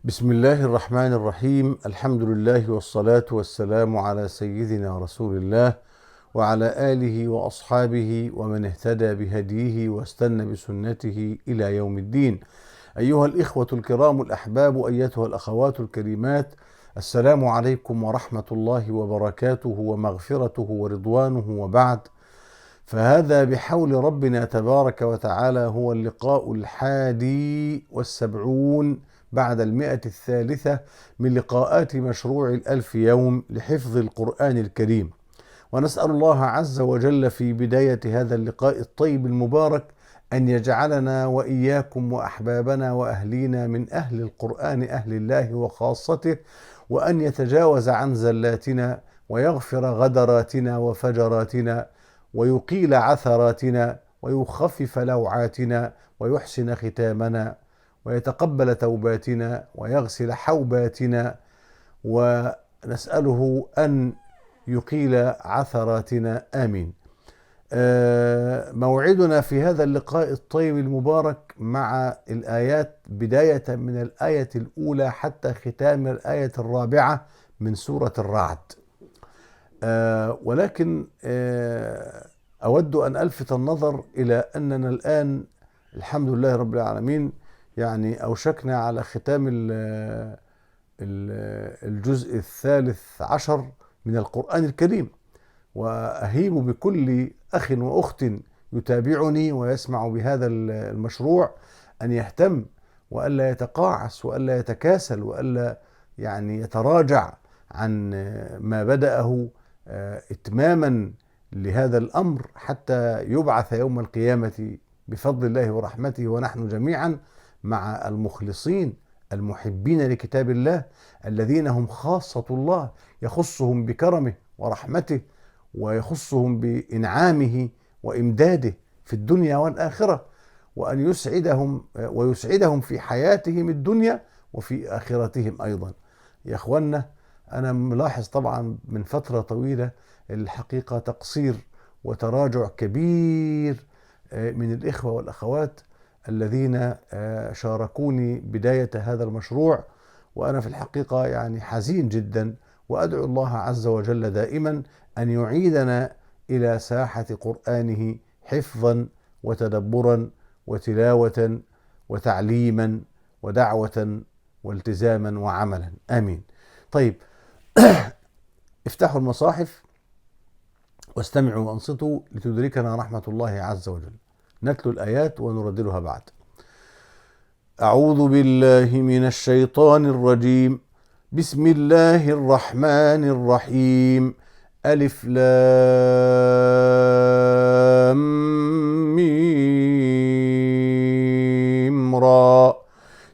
بسم الله الرحمن الرحيم. الحمد لله والصلاة والسلام على سيدنا رسول الله وعلى آله وأصحابه ومن اهتدى بهديه واستنى بسنته إلى يوم الدين. أيها الإخوة الكرام الأحباب، أيتها الأخوات الكريمات، السلام عليكم ورحمة الله وبركاته ومغفرته ورضوانه، وبعد. فهذا بحول ربنا تبارك وتعالى هو اللقاء 71 بعد 100 من لقاءات مشروع ال1000 يوم لحفظ القرآن الكريم. ونسأل الله عز وجل في بداية هذا اللقاء الطيب المبارك أن يجعلنا وإياكم وأحبابنا وأهلينا من أهل القرآن، أهل الله وخاصته، وأن يتجاوز عن زلاتنا ويغفر غدراتنا وفجراتنا ويقيل عثراتنا ويخفف لوعاتنا ويحسن ختامنا ويتقبل توباتنا ويغسل حوباتنا، ونسأله أن يقيل عثراتنا، آمين. موعدنا في هذا اللقاء الطيب المبارك مع الآيات بداية من الآية الأولى حتى ختام الآية الرابعة من سورة الرعد. ولكن أود أن ألفت النظر إلى أننا الآن الحمد لله رب العالمين يعني أوشكنا على ختام الجزء 13 من القرآن الكريم، وأهيب بكل أخ وأخت يتابعني ويسمع بهذا المشروع أن يهتم وألا يتقاعس وألا يتكاسل وألا يعني يتراجع عن ما بدأه إتماما لهذا الأمر حتى يبعث يوم القيامة بفضل الله ورحمته ونحن جميعا مع المخلصين المحبين لكتاب الله الذين هم خاصة الله، يخصهم بكرمه ورحمته ويخصهم بإنعامه وإمداده في الدنيا والآخرة، وأن يسعدهم ويسعدهم في حياتهم الدنيا وفي آخرتهم أيضا. يا أخوانا، أنا ملاحظ طبعا من فترة طويلة الحقيقة تقصير وتراجع كبير من الإخوة والأخوات الذين شاركوني بداية هذا المشروع، وأنا في الحقيقة يعني حزين جدا، وأدعو الله عز وجل دائما أن يعيدنا إلى ساحة قرآنه حفظا وتدبرا وتلاوة وتعليما ودعوة والتزاما وعملا، آمين. طيب، افتحوا المصاحف واستمعوا وانصتوا لتدركنا رحمة الله عز وجل. نتلو الآيات ونرددها بعد. أعوذ بالله من الشيطان الرجيم. بسم الله الرحمن الرحيم. ألف لام ميم را.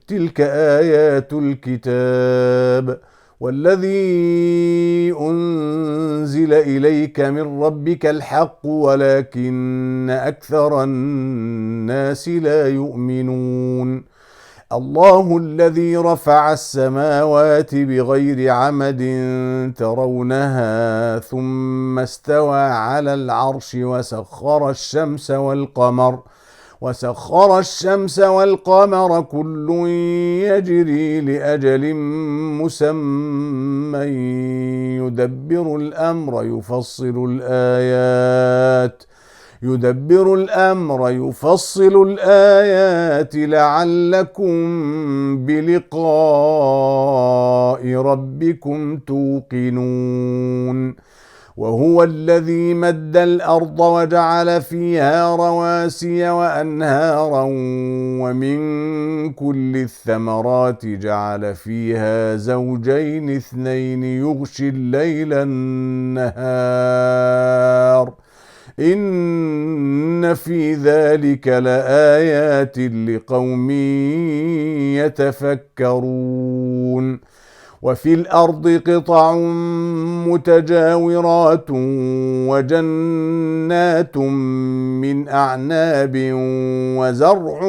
تلك آيات الكتاب والذي أنزل إليك من ربك الحق ولكن أكثر الناس لا يؤمنون. الله الذي رفع السماوات بغير عمد ترونها ثم استوى على العرش وسخر الشمس والقمر كل يجري لأجل مسمى يدبر الأمر يفصل الآيات لعلكم بلقاء ربكم توقنون. وهو الذي مد الأرض وجعل فيها رواسي وأنهارا ومن كل الثمرات جعل فيها زوجين اثنين يغشي الليل النهار إن في ذلك لآيات لقوم يتفكرون. وفي الأرض قطع متجاورات وجنات من أعناب وزرع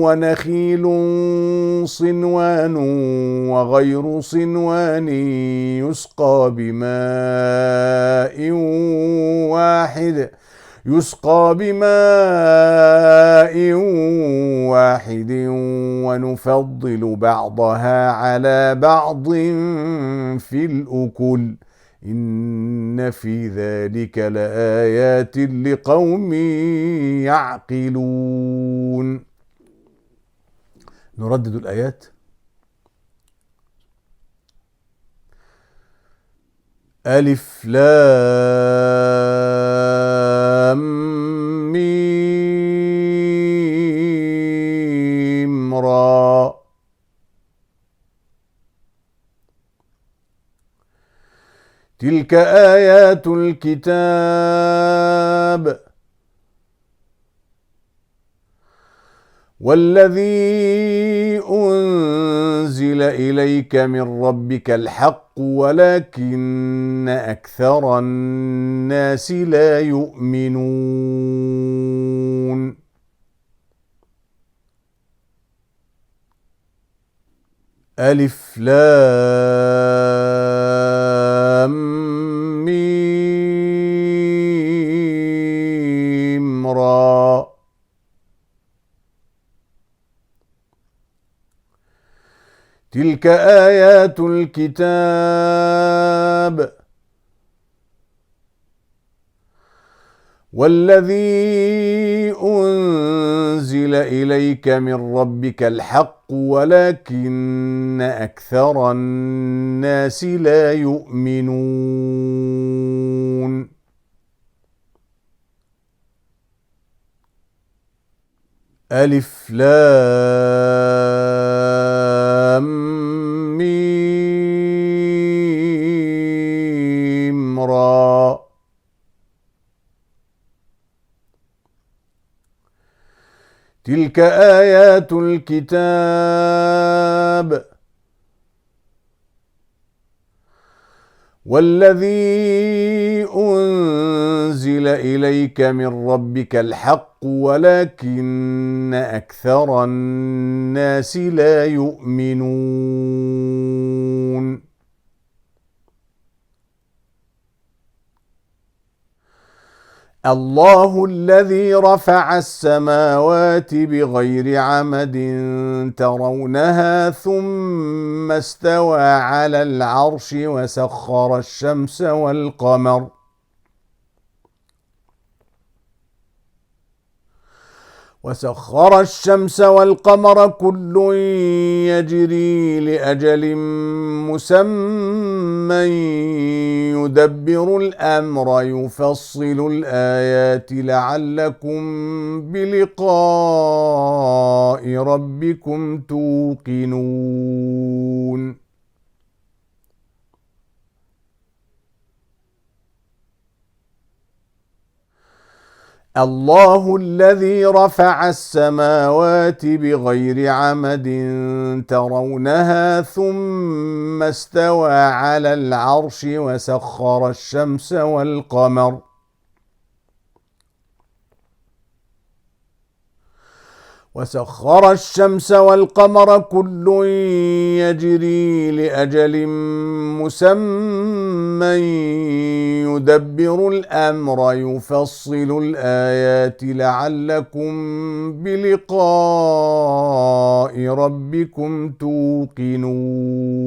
ونخيل صنوان وغير صنوان يسقى بماء واحد ونفضل بعضها على بعض في الأكل إن في ذلك لآيات لقوم يعقلون. نردد الآيات. ألف لام ميم را. تلك آيات الكتاب والذي أنزل إليك من ربك الحق ولكن أكثر الناس لا يؤمنون. ألف لام ميم را. تلك آيات الكتاب والذي أنزل إليك من ربك الحق ولكن أكثر الناس لا يؤمنون. ألف لام ميم را. تلك آيات الكتاب والذي أنزل إليك من ربك الحق ولكن أكثر الناس لا يؤمنون. الله الذي رفع السماوات بغير عمد ترونها ثم استوى على العرش وسخر الشمس والقمر كل يجري لأجل مسمى يدبر الأمر يفصل الآيات لعلكم بلقاء ربكم توقنون. الله الذي رفع السماوات بغير عمد ترونها ثم استوى على العرش وسخر الشمس والقمر كل يجري لأجل مسمى يدبر الأمر يفصل الآيات لعلكم بلقاء ربكم توقنون.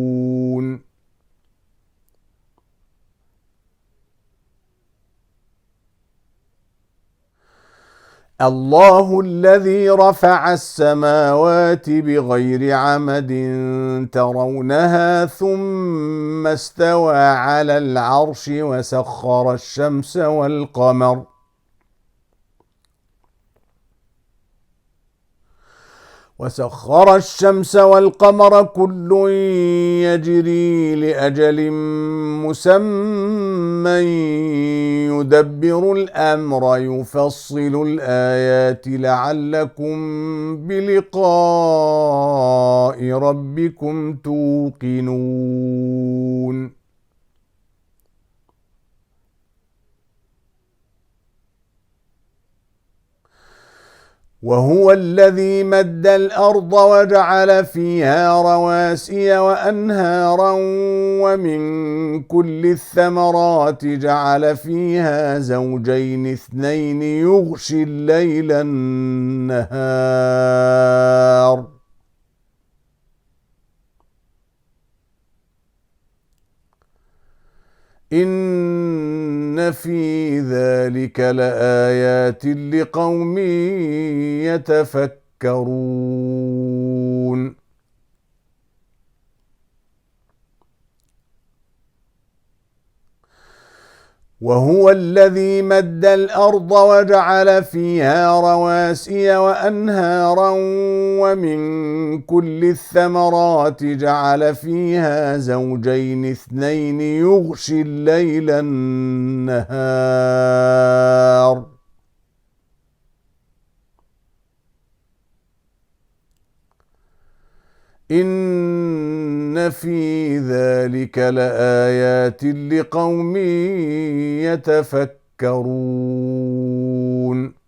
الله الذي رفع السماوات بغير عمد ترونها ثم استوى على العرش وسخر الشمس والقمر كل يجري لأجل مسمى يدبر الأمر يفصل الآيات لعلكم بلقاء ربكم توقنون. وهو الذي مد الأرض وجعل فيها رواسي وأنهارا ومن كل الثمرات جعل فيها زوجين اثنين يغشي الليل النهار إن في ذلك لآيات لقوم يتفكرون. وهو الذي مد الأرض وجعل فيها رواسي وأنهارا ومن كل الثمرات جعل فيها زوجين اثنين يغشي الليل النهار إن في ذلك لآيات لقوم يتفكرون.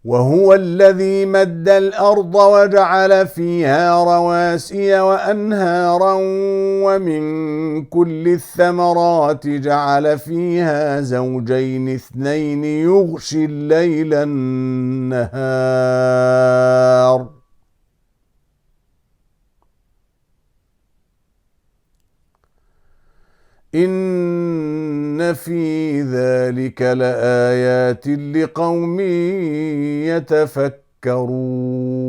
وهو الذي مد الأرض وجعل فيها رواسي وأنهارا ومن كل الثمرات جعل فيها زوجين اثنين يغشي الليل النهار إن في ذلك لآيات لقوم يتفكرون.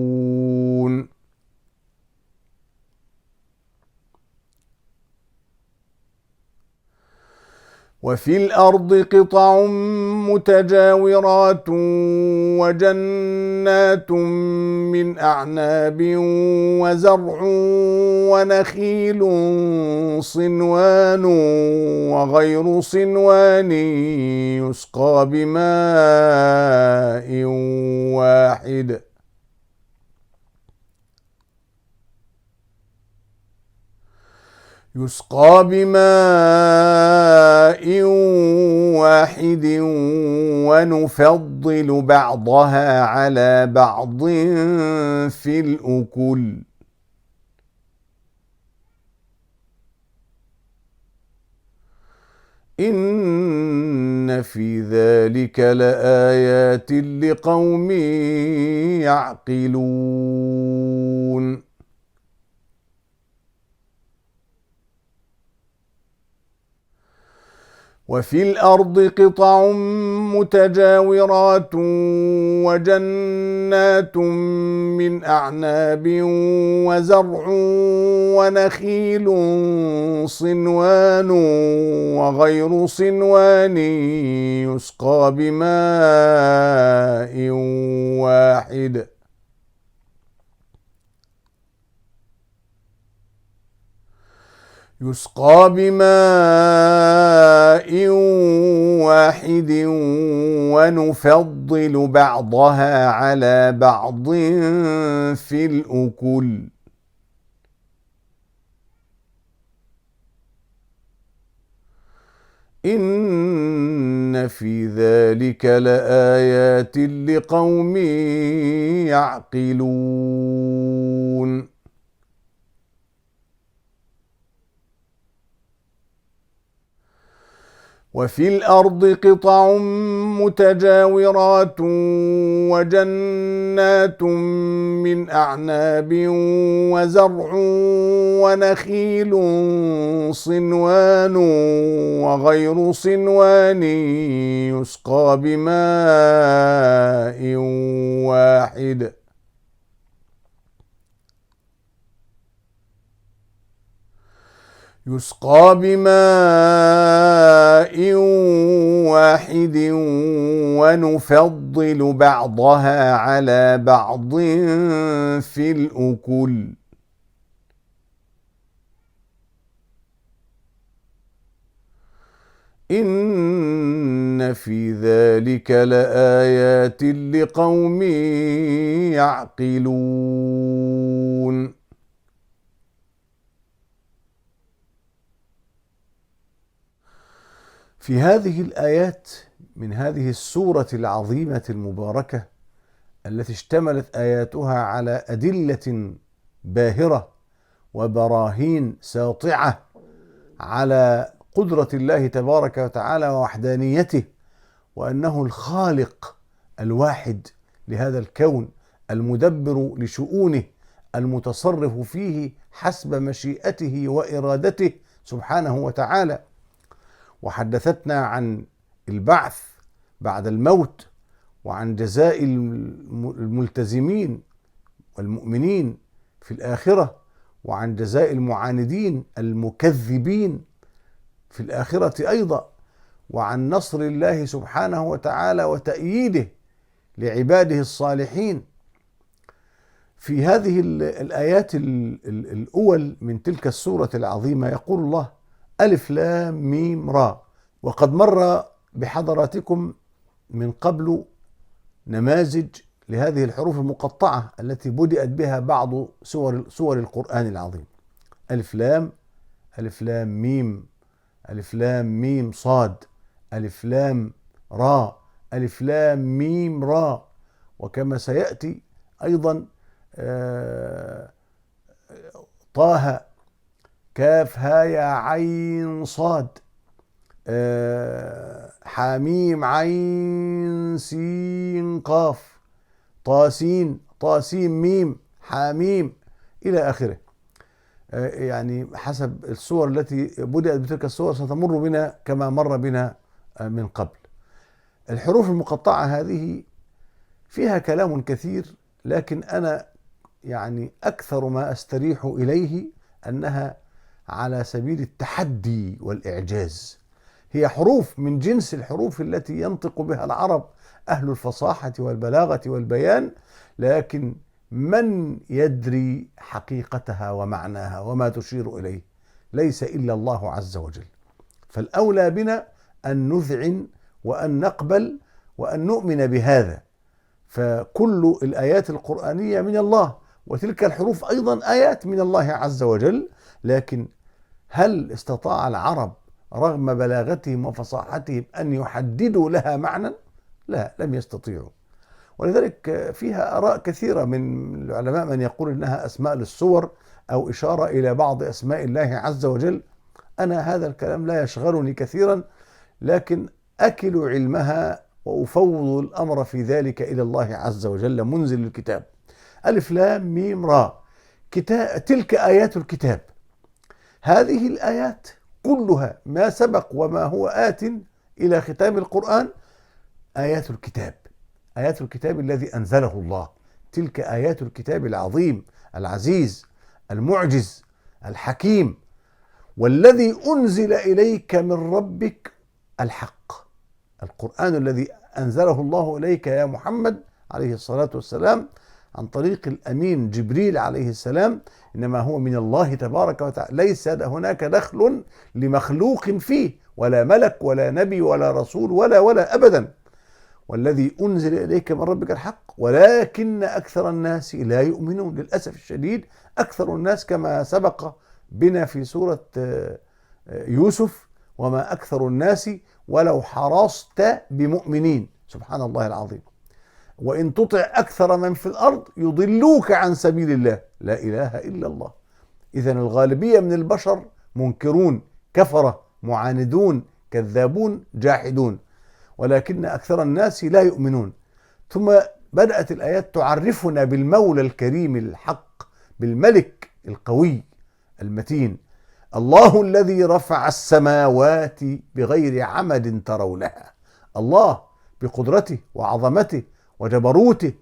وفي الأرض قطع متجاورات وجنات من أعناب وزرع ونخيل صنوان وغير صنوان يسقى بماء واحد ونفضل بعضها على بعض في الأكل إن في ذلك لآيات لقوم يعقلون. وفي الأرض قطع متجاورات وجنات من أعناب وزرع ونخيل صنوان وغير صنوان يسقى بماء واحد ونفضل بعضها على بعض في الأكل إن في ذلك لآيات لقوم يعقلون. وفي الأرض قطع متجاورات وجنات من أعناب وزرع ونخيل صنوان وغير صنوان يسقى بماء واحد ونفضل بعضها على بعض في الأكل إن في ذلك لآيات لقوم يعقلون. في هذه الآيات من هذه السورة العظيمة المباركة التي اشتملت آياتها على أدلة باهرة وبراهين ساطعة على قدرة الله تبارك وتعالى ووحدانيته، وأنه الخالق الواحد لهذا الكون، المدبر لشؤونه، المتصرف فيه حسب مشيئته وإرادته سبحانه وتعالى. وحدثتنا عن البعث بعد الموت، وعن جزاء الملتزمين والمؤمنين في الآخرة، وعن جزاء المعاندين المكذبين في الآخرة أيضا، وعن نصر الله سبحانه وتعالى وتأييده لعباده الصالحين. في هذه الآيات الأول من تلك السورة العظيمة يقول الله: ألف لام ميم را. وقد مر بحضراتكم من قبل نماذج لهذه الحروف المقطعة التي بدأت بها بعض سور القرآن العظيم: ألف لام، ألف لام ميم، ألف لام ميم صاد، ألف لام را، ألف لام ميم را. وكما سيأتي أيضا طه، كاف ها يا عين صاد، حاميم عين سين قاف، طاسين طاسيم ميم حاميم إلى آخره. يعني حسب الصور التي بدأت بتلك الصور ستمر بنا كما مر بنا من قبل. الحروف المقطعة هذه فيها كلام كثير، لكن أنا يعني أكثر ما أستريح إليه أنها على سبيل التحدي والإعجاز. هي حروف من جنس الحروف التي ينطق بها العرب أهل الفصاحة والبلاغة والبيان، لكن من يدري حقيقتها ومعناها وما تشير إليه؟ ليس إلا الله عز وجل. فالأولى بنا أن نذعن وأن نقبل وأن نؤمن بهذا. فكل الآيات القرآنية من الله، وتلك الحروف أيضا آيات من الله عز وجل، لكن هل استطاع العرب رغم بلاغتهم وفصاحتهم أن يحددوا لها معنى؟ لا، لم يستطيعوا. ولذلك فيها آراء كثيرة من العلماء، من يقول إنها أسماء للسور أو إشارة إلى بعض أسماء الله عز وجل. أنا هذا الكلام لا يشغلني كثيرا، لكن أكل علمها وأفوض الأمر في ذلك إلى الله عز وجل منزل الكتاب. ألف لام ميم را، تلك آيات الكتاب. هذه الآيات كلها ما سبق وما هو آت إلى ختام القرآن آيات الكتاب، آيات الكتاب الذي أنزله الله. تلك آيات الكتاب العظيم العزيز المعجز الحكيم، والذي أنزل إليك من ربك الحق. القرآن الذي أنزله الله إليك يا محمد عليه الصلاة والسلام عن طريق الأمين جبريل عليه السلام، إنما هو من الله تبارك وتعالى، ليس هناك دخل لمخلوق فيه، ولا ملك ولا نبي ولا رسول ولا أبدا. والذي أنزل إليك من ربك الحق ولكن أكثر الناس لا يؤمنون. للأسف الشديد أكثر الناس كما سبق بنا في سورة يوسف: وما أكثر الناس ولو حرصت بمؤمنين. سبحان الله العظيم. وإن تطع أكثر من في الأرض يضلوك عن سبيل الله. لا إله إلا الله. إذن الغالبية من البشر منكرون، كفرة، معاندون، كذابون، جاحدون، ولكن أكثر الناس لا يؤمنون. ثم بدأت الآيات تعرفنا بالمولى الكريم الحق، بالملك القوي المتين: الله الذي رفع السماوات بغير عمد ترونها. الله بقدرته وعظمته وجبروته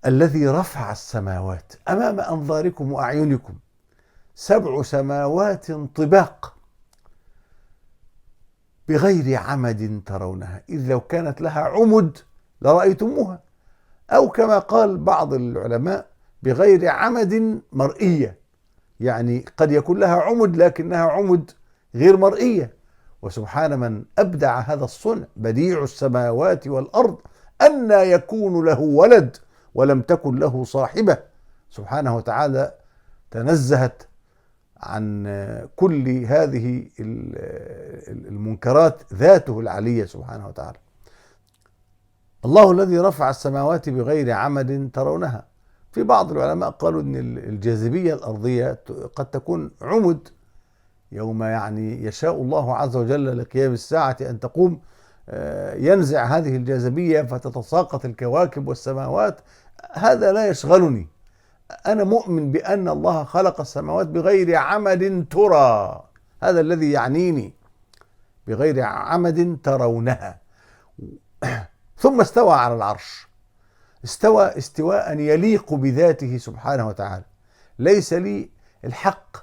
الذي رفع السماوات أمام أنظاركم وأعينكم، 7 سماوات طباق بغير عمد ترونها، إذ لو كانت لها عمد لرأيتموها، أو كما قال بعض العلماء بغير عمد مرئية، يعني قد يكون لها عمد لكنها عمد غير مرئية. وسبحان من أبدع هذا الصنع، بديع السماوات والأرض، أنى يكون له ولد ولم تكن له صاحبة. سبحانه وتعالى تنزهت عن كل هذه المنكرات ذاته العلية سبحانه وتعالى. الله الذي رفع السماوات بغير عمد ترونها. في بعض العلماء قالوا ان الجاذبية الأرضية قد تكون عمد، يوم يعني يشاء الله عز وجل لقيام الساعة أن تقوم ينزع هذه الجاذبية فتتساقط الكواكب والسماوات. هذا لا يشغلني، أنا مؤمن بأن الله خلق السماوات بغير عمد ترى، هذا الذي يعنيني، بغير عمد ترونها. ثم استوى على العرش، استوى استواء يليق بذاته سبحانه وتعالى. ليس لي الحق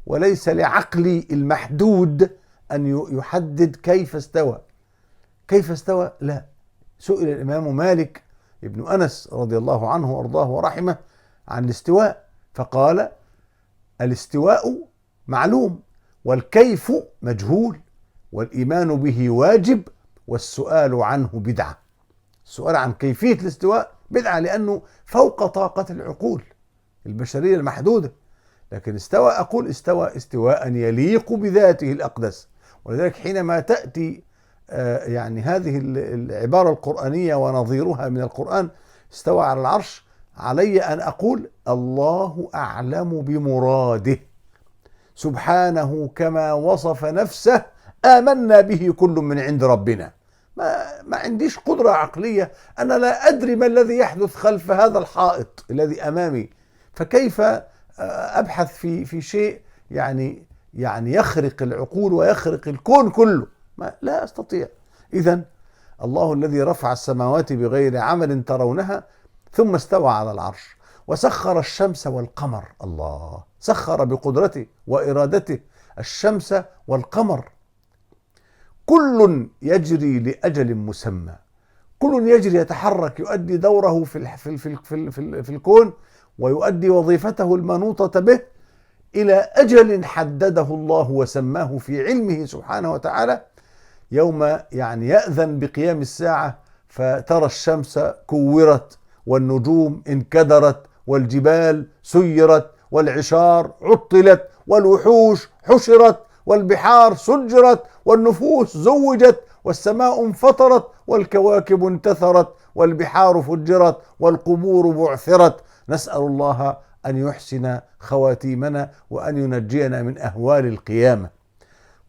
وليس لعقلي المحدود أن يحدد كيف استوى. كيف استوى؟ لا. سئل الإمام مالك ابن أنس رضي الله عنه وأرضاه ورحمه عن الاستواء، فقال: الاستواء معلوم، والكيف مجهول، والإيمان به واجب، والسؤال عنه بدعة. السؤال عن كيفية الاستواء بدعة، لأنه فوق طاقة العقول البشرية المحدودة. لكن استوى، أقول استوى استواء يليق بذاته الأقدس. ولذلك حينما تأتي يعني هذه العبارة القرآنية ونظيرها من القرآن، استوى على العرش، علي أن أقول: الله أعلم بمراده سبحانه كما وصف نفسه، آمنا به كل من عند ربنا. ما عنديش قدرة عقلية، أنا لا أدري ما الذي يحدث خلف هذا الحائط الذي أمامي، فكيف أبحث في شيء يعني يخرق العقول ويخرق الكون كله؟ لا أستطيع. إذن الله الذي رفع السماوات بغير عمل ترونها ثم استوى على العرش وسخر الشمس والقمر. الله سخر بقدرته وإرادته الشمس والقمر، كل يجري لأجل مسمى، كل يجري يتحرك يؤدي دوره في الكون ويؤدي وظيفته المنوطة به إلى أجل حدده الله وسماه في علمه سبحانه وتعالى. يوم يعني يأذن بقيام الساعة فترى الشمس كورت، والنجوم انكدرت، والجبال سيرت، والعشار عطلت، والوحوش حشرت، والبحار سجرت، والنفوس زوجت، والسماء انفطرت، والكواكب انتثرت، والبحار فجرت، والقبور بعثرت. نسأل الله أن يحسن خواتيمنا وأن ينجينا من أهوال القيامة.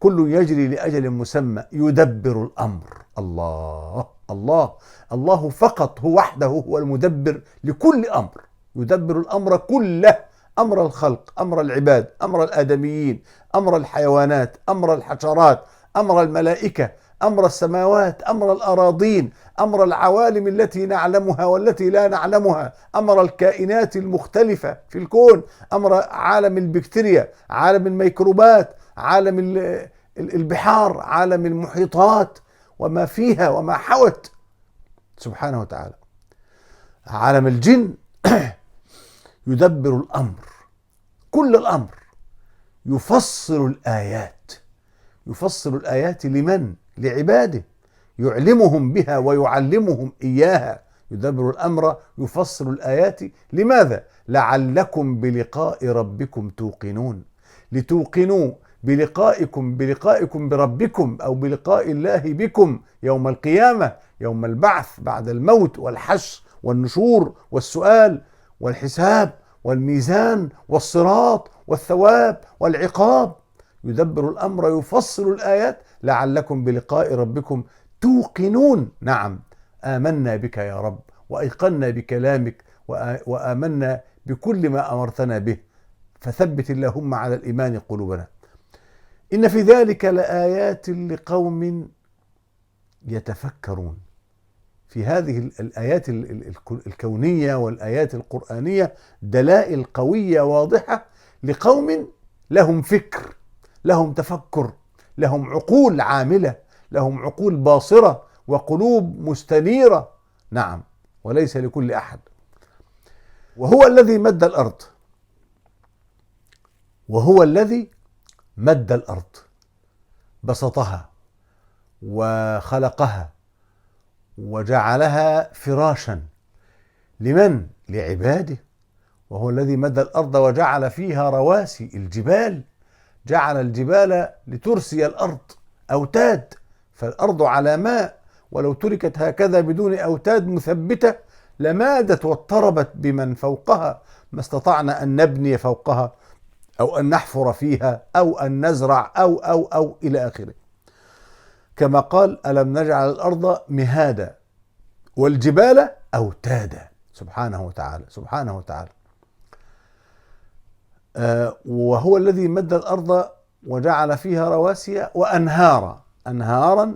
كل يجري لأجل مسمى يدبر الأمر. الله الله الله فقط هو وحده هو المدبر لكل أمر، يدبر الأمر كله، أمر الخلق، أمر العباد، أمر الآدميين، أمر الحيوانات، أمر الحشرات، أمر الملائكة، أمر السماوات، أمر الأراضين، أمر العوالم التي نعلمها والتي لا نعلمها، أمر الكائنات المختلفة في الكون، أمر عالم البكتيريا، عالم الميكروبات، عالم البحار، عالم المحيطات وما فيها وما حوت سبحانه وتعالى، عالم الجن. يدبر الأمر، كل الأمر، يفصل الآيات. يفصل الآيات لمن؟ لعباده، يعلمهم بها ويعلمهم إياها. يدبر الأمر يفصل الآيات. لماذا؟ لعلكم بلقاء ربكم توقنون، لتوقنوا بلقائكم بربكم، أو بلقاء الله بكم يوم القيامة، يوم البعث بعد الموت والحشر والنشور والسؤال والحساب والميزان والصراط والثواب والعقاب. يدبر الأمر يفصل الآيات لعلكم بلقاء ربكم توقنون. نعم، آمنا بك يا رب، وأيقنا بكلامك، وآمنا بكل ما أمرتنا به، فثبت اللهم على الإيمان قلوبنا. إن في ذلك لآيات لقوم يتفكرون. في هذه الآيات الكونية والآيات القرآنية دلائل قوية واضحة لقوم لهم فكر، لهم تفكر، لهم عقول عاملة، لهم عقول باصرة وقلوب مستنيرة. نعم، وليس لكل أحد. وهو الذي مد الأرض، وهو الذي مد الأرض، بسطها وخلقها وجعلها فراشا لمن؟ لعباده. وهو الذي مد الأرض وجعل فيها رواسي، الجبال جعل الجبال لترسي الأرض أوتاد، فالأرض على ماء، ولو تركت هكذا بدون أوتاد مثبتة لمادت واضطربت بمن فوقها، ما استطعنا أن نبني فوقها أو أن نحفر فيها أو أن نزرع أو إلى آخره. كما قال: ألم نجعل الأرض مهادا والجبال أوتادا. سبحانه وتعالى، سبحانه وتعالى. وهو الذي مد الأرض وجعل فيها رواسي وأنهارا، أنهارا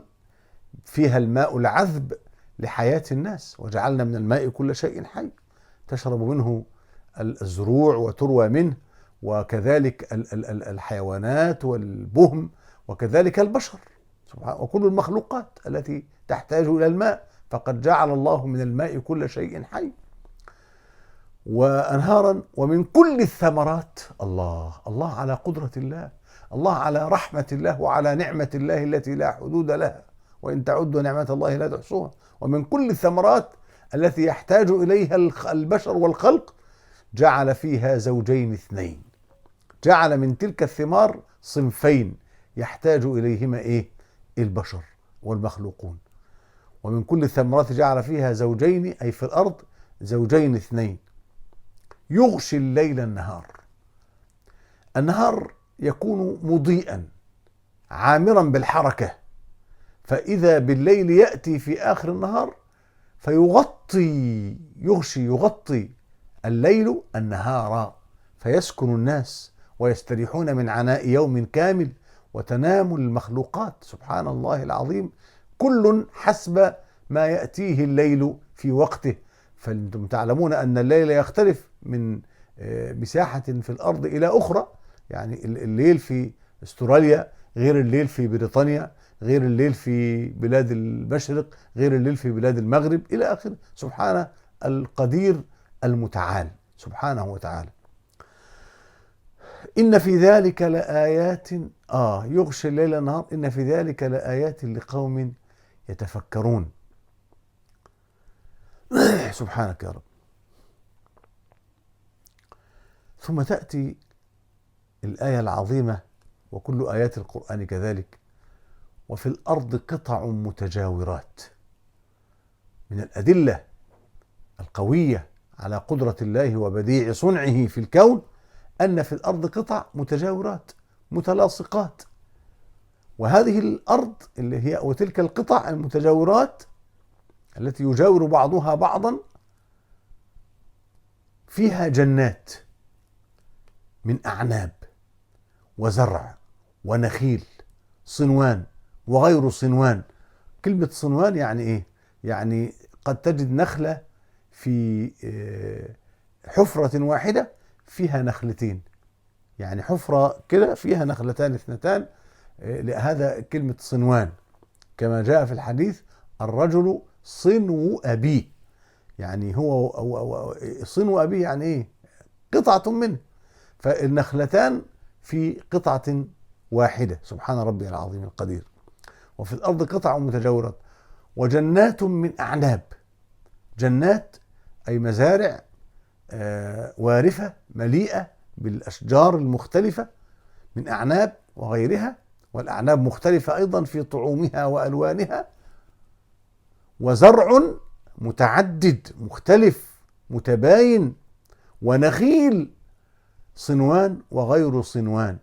فيها الماء العذب لحياة الناس، وجعلنا من الماء كل شيء حي تشرب منه الزروع وتروى منه، وكذلك الحيوانات والبهم، وكذلك البشر وكل المخلوقات التي تحتاج إلى الماء، فقد جعل الله من الماء كل شيء حي. وأنهارا ومن كل الثمرات. الله على قدرة الله، الله على رحمة الله وعلى نعمة الله التي لا حدود لها، وإن تعدوا نعمة الله لا تحصوها. ومن كل الثمرات التي يحتاج إليها البشر والخلق جعل فيها زوجين اثنين، جعل من تلك الثمار صنفين يحتاج إليهما البشر والمخلوقون. ومن كل الثمرات جعل فيها زوجين، أي في الأرض زوجين اثنين، يغشي الليل النهار. النهار يكون مضيئا عامرا بالحركة، فإذا بالليل يأتي في آخر النهار يغطي الليل النهار، فيسكن الناس ويستريحون من عناء يوم كامل، وتنام المخلوقات. سبحان الله العظيم، كل حسب ما يأتيه الليل في وقته. فأنتم تعلمون أن الليل يختلف من مساحة في الأرض إلى أخرى، يعني الليل في استراليا غير الليل في بريطانيا، غير الليل في بلاد المشرق، غير الليل في بلاد المغرب إلى آخره. سبحانه القدير المتعال سبحانه وتعالى. إن في ذلك لآيات، يغشي الليل النهار، إن في ذلك لآيات لقوم يتفكرون. سبحانك يا رب. ثم تأتي الآية العظيمة، وكل آيات القرآن كذلك: وفي الأرض قطع متجاورات. من الأدلة القوية على قدرة الله وبديع صنعه في الكون أن في الأرض قطع متجاورات متلاصقات. وهذه الأرض اللي هي وتلك القطع المتجاورات التي يجاور بعضها بعضا فيها جنات من أعناب وزرع ونخيل، صنوان وغير صنوان. كلمة صنوان يعني إيه؟ يعني قد تجد نخلة في حفرة واحدة فيها نخلتين، يعني حفرة كده فيها نخلتان اثنتان، لهذا كلمة صنوان. كما جاء في الحديث: الرجل صنو أبيه، يعني هو صنو أبيه يعني إيه؟ قطعة منه، فالنخلتان في قطعة واحدة. سبحان ربي العظيم القدير. وفي الأرض قطع متجاورات وجنات من أعناب. جنات أي مزارع وارفة مليئة بالأشجار المختلفة من أعناب وغيرها، والأعناب مختلفة أيضا في طعومها وألوانها. وزرع متعدد مختلف متباين، ونخيل صنوان وغير صنوان.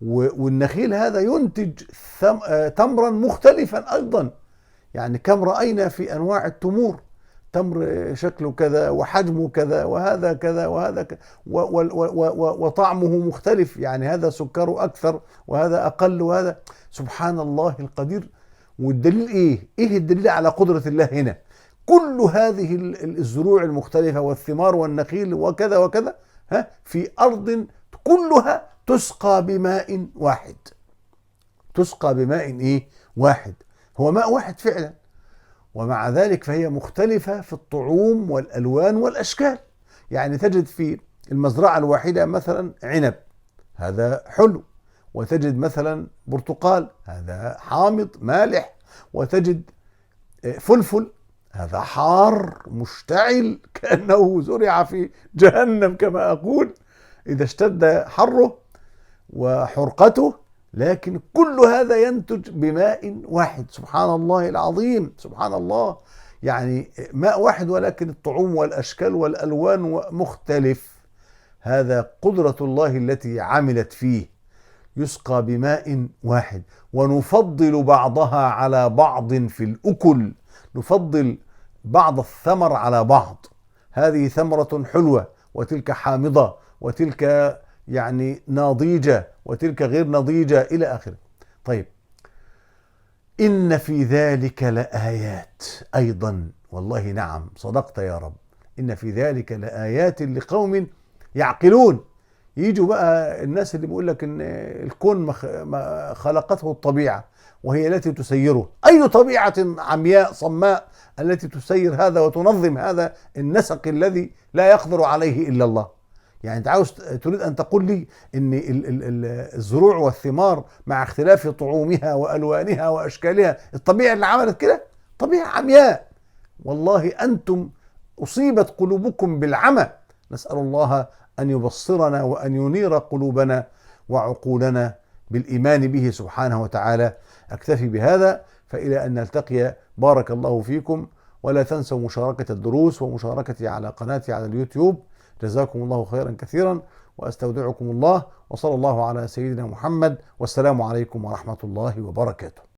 والنخيل هذا ينتج تمرا مختلفا أيضا، يعني كم رأينا في أنواع التمور، تمر شكله كذا وحجمه كذا وهذا كذا وهذا كذا وطعمه مختلف، يعني هذا سكره أكثر وهذا أقل وهذا. سبحان الله القدير. والدليل إيه الدليل على قدرة الله هنا؟ كل هذه الزروع المختلفة والثمار والنخيل وكذا وكذا في أرض كلها تسقى بماء واحد. تسقى بماء واحد، هو ماء واحد فعلا، ومع ذلك فهي مختلفة في الطعوم والألوان والأشكال. يعني تجد في المزرعة الواحدة مثلا عنب، هذا حلو، وتجد مثلا برتقال، هذا حامض مالح، وتجد فلفل، هذا حار مشتعل كأنه زرع في جهنم كما أقول إذا اشتد حره. وحرقته، لكن كل هذا ينتج بماء واحد. سبحان الله العظيم، سبحان الله. يعني ماء واحد ولكن الطعوم والأشكال والألوان مختلف. هذا قدرة الله التي عملت فيه. يسقى بماء واحد، ونفضل بعضها على بعض في الأكل، نفضل بعض الثمر على بعض. هذه ثمرة حلوة، وتلك حامضة، وتلك يعني نضيجة، وتلك غير نضيجة، إلى آخره. طيب، إن في ذلك لآيات أيضا. والله نعم، صدقت يا رب. إن في ذلك لآيات لقوم يعقلون. يجوا بقى الناس اللي بيقول لك إن الكون ما خلقته الطبيعة وهي التي تسيره. أي طبيعة عمياء صماء التي تسير هذا وتنظم هذا النسق الذي لا يقدر عليه إلا الله؟ يعني أنت عاوز تريد أن تقول لي إن الزروع والثمار مع اختلاف طعومها وألوانها وأشكالها، الطبيعة اللي عملت كده طبيعة عمياء. والله أنتم أصيبت قلوبكم بالعمى. نسأل الله أن يبصرنا وأن ينير قلوبنا وعقولنا بالإيمان به سبحانه وتعالى. أكتفي بهذا، فإلى أن نلتقي، بارك الله فيكم. ولا تنسوا مشاركة الدروس ومشاركتي على قناتي على اليوتيوب. جزاكم الله خيرا كثيرا، وأستودعكم الله، وصلى الله على سيدنا محمد، والسلام عليكم ورحمة الله وبركاته.